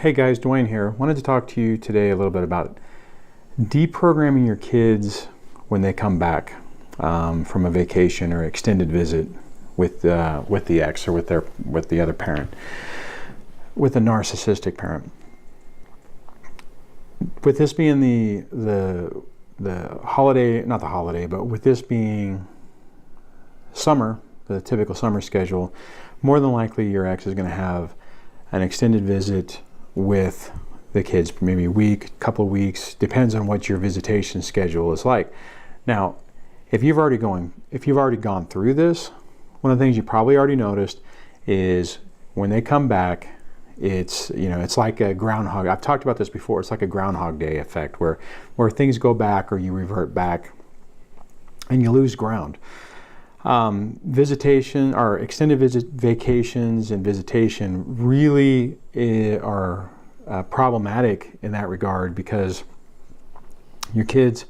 Hey guys, Dwayne here. Wanted to talk to you today a little bit about deprogramming your kids when they come back from a vacation or extended visit with the ex or with the other parent, with a narcissistic parent. With this being the holiday, not the holiday, but with this being summer, the typical summer schedule, more than likely your ex is going to have an extended visit with the kids, maybe a week, couple of weeks, depends on what your visitation schedule is like. Now, if you've already gone through this, one of the things you probably already noticed is when they come back, it's like a groundhog. I've talked about this before. It's like a Groundhog Day effect where things go back or you revert back and you lose ground. Visitation or extended vacations and visitation really are problematic in that regard, because your kids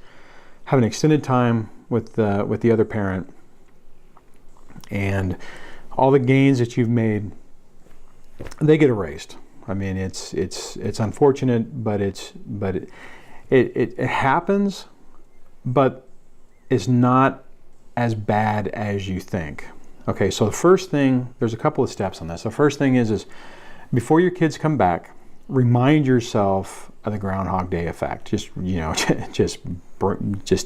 have an extended time with the other parent, and all the gains that you've made, they get erased. I mean, it's unfortunate, but it happens, but it's not as bad as you think. Okay, so the first thing, there's a couple of steps on this. The first thing is before your kids come back, remind yourself of the Groundhog Day effect. Just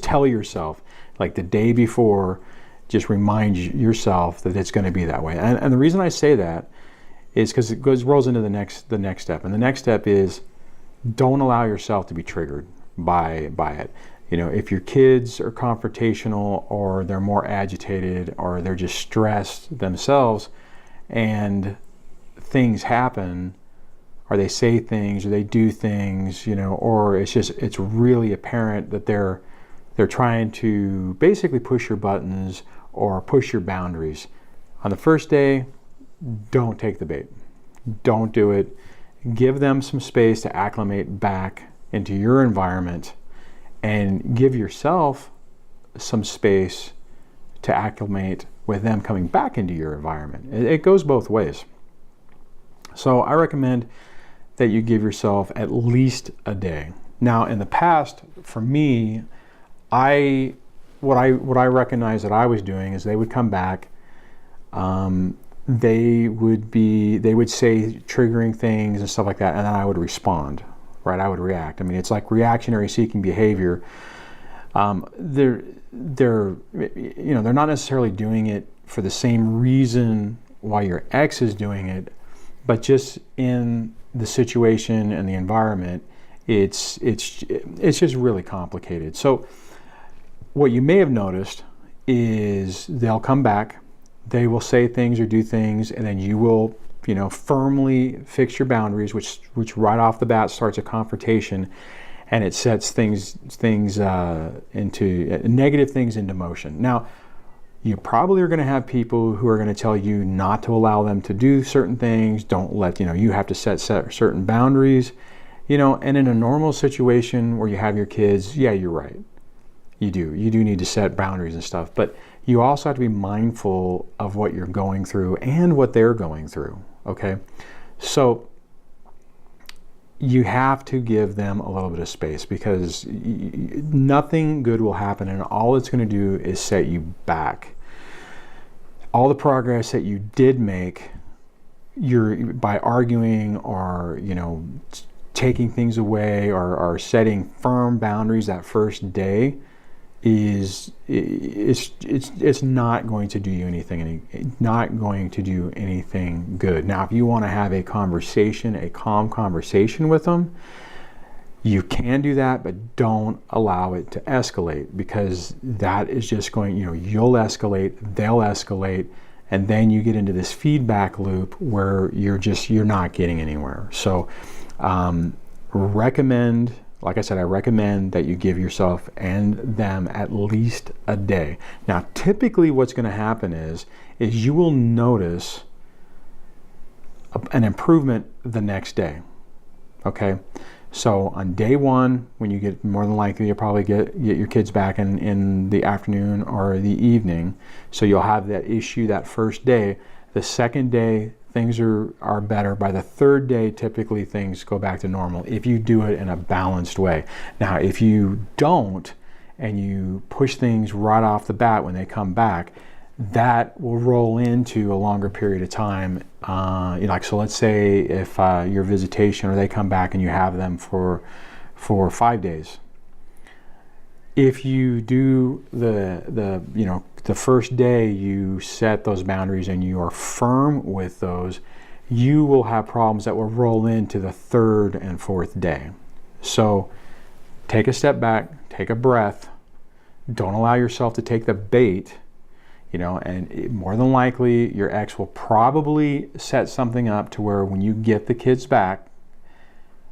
tell yourself, like the day before, just remind yourself that it's going to be that way. And the reason I say that is because it rolls into the next step. And the next step is, don't allow yourself to be triggered by it. If your kids are confrontational, or they're more agitated, or they're just stressed themselves, and things happen, or they say things, or they do things, or it's really apparent that they're trying to basically push your buttons or push your boundaries. On the first day, don't take the bait. Don't do it. Give them some space to acclimate back into your environment, and give yourself some space to acclimate with them coming back into your environment. It goes both ways. So I recommend that you give yourself at least a day. Now, in the past, for me, what I recognized that I was doing is they would come back, they would say triggering things and stuff like that, and then I would respond. Right, I would react. I mean, it's like reactionary seeking behavior. They're not necessarily doing it for the same reason why your ex is doing it, but just in the situation and the environment, it's just really complicated. So what you may have noticed is they'll come back, they will say things or do things, and then you will firmly fix your boundaries, which right off the bat starts a confrontation, and it sets things into negative things into motion. Now, you probably are going to have people who are going to tell you not to allow them to do certain things. Don't let you have to set certain boundaries. And in a normal situation where you have your kids, yeah, you're right. You do need to set boundaries and stuff, but you also have to be mindful of what you're going through and what they're going through. Okay, so you have to give them a little bit of space, because nothing good will happen, and all it's going to do is set you back. All the progress that you did make, by arguing or taking things away or setting firm boundaries that first day, it's not going to do you anything good. Now, if you want to have a calm conversation with them, you can do that, but don't allow it to escalate, because that is just going, you'll escalate, they'll escalate, and then you get into this feedback loop where you're not getting anywhere. So like I said, I recommend that you give yourself and them at least a day. Now, typically what's going to happen is you will notice an improvement the next day. Okay? So on day one, when you get, more than likely you'll probably get your kids back in the afternoon or the evening. So you'll have that issue that first day. The second day, things are better. By the third day, typically things go back to normal if you do it in a balanced way. Now, if you don't, and you push things right off the bat when they come back, that will roll into a longer period of time. Like, so let's say if your visitation, or they come back and you have them for 5 days. If you do the first day you set those boundaries and you are firm with those, you will have problems that will roll into the third and fourth day. So take a step back, take a breath, don't allow yourself to take the bait, and more than likely your ex will probably set something up to where when you get the kids back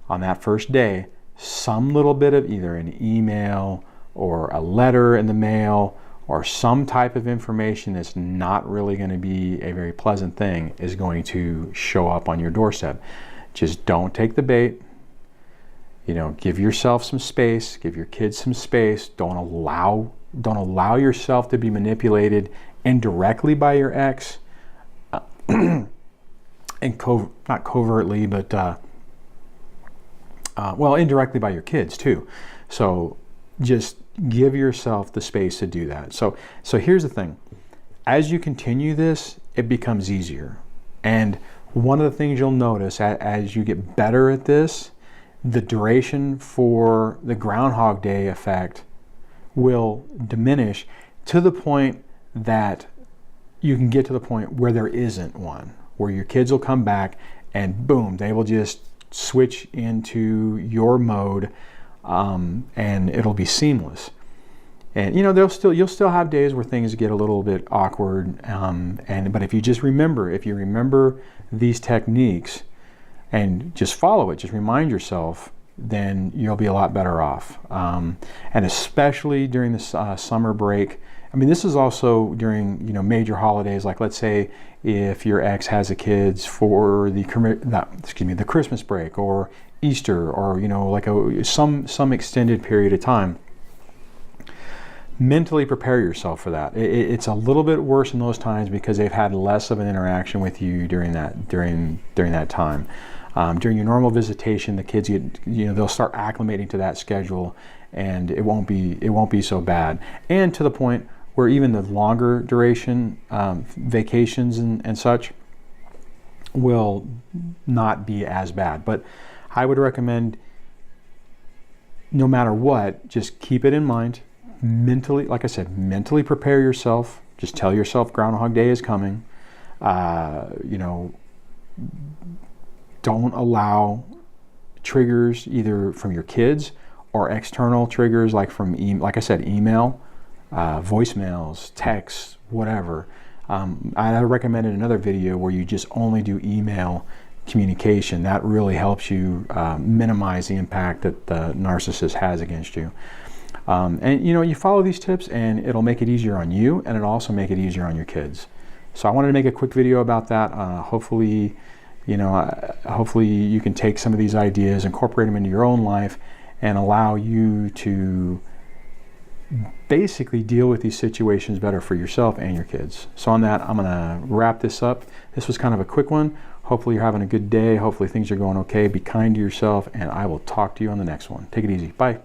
on that first day, some little bit of either an email or a letter in the mail or some type of information that's not really going to be a very pleasant thing is going to show up on your doorstep. Just don't take the bait. Give yourself some space, give your kids some space. Don't allow yourself to be manipulated indirectly by your ex, and not covertly, but indirectly by your kids too. So just give yourself the space to do that. So here's the thing. As you continue this, it becomes easier. And one of the things you'll notice as you get better at this, the duration for the Groundhog Day effect will diminish to the point that you can get to the point where there isn't one, where your kids will come back and boom, they will just switch into your mode, and it'll be seamless. And you'll still have days where things get a little bit awkward, but if you remember these techniques and just follow it, just remind yourself, then you'll be a lot better off. And especially during this summer break. I mean, this is also during major holidays, like let's say if your ex has the kids for the Christmas break or Easter, or like some extended period of time. Mentally prepare yourself for that. It's a little bit worse in those times because they've had less of an interaction with you during that time. During your normal visitation, the kids they'll start acclimating to that schedule, and it won't be so bad. And to the point where even the longer duration vacations and such will not be as bad. But I would recommend, no matter what, just keep it in mind. Mentally, like I said, mentally prepare yourself. Just tell yourself Groundhog Day is coming. Don't allow triggers either from your kids or external triggers like from like I said, email, voicemails, texts, whatever. I recommended another video where you just only do email communication. That really helps you minimize the impact that the narcissist has against you. And you follow these tips and it'll make it easier on you, and it'll also make it easier on your kids. So I wanted to make a quick video about that. Hopefully you can take some of these ideas, incorporate them into your own life, and allow you to basically deal with these situations better for yourself and your kids. So on that, I'm gonna wrap this up. This was kind of a quick one. Hopefully you're having a good day. Hopefully things are going okay. Be kind to yourself, and I will talk to you on the next one. Take it easy. Bye.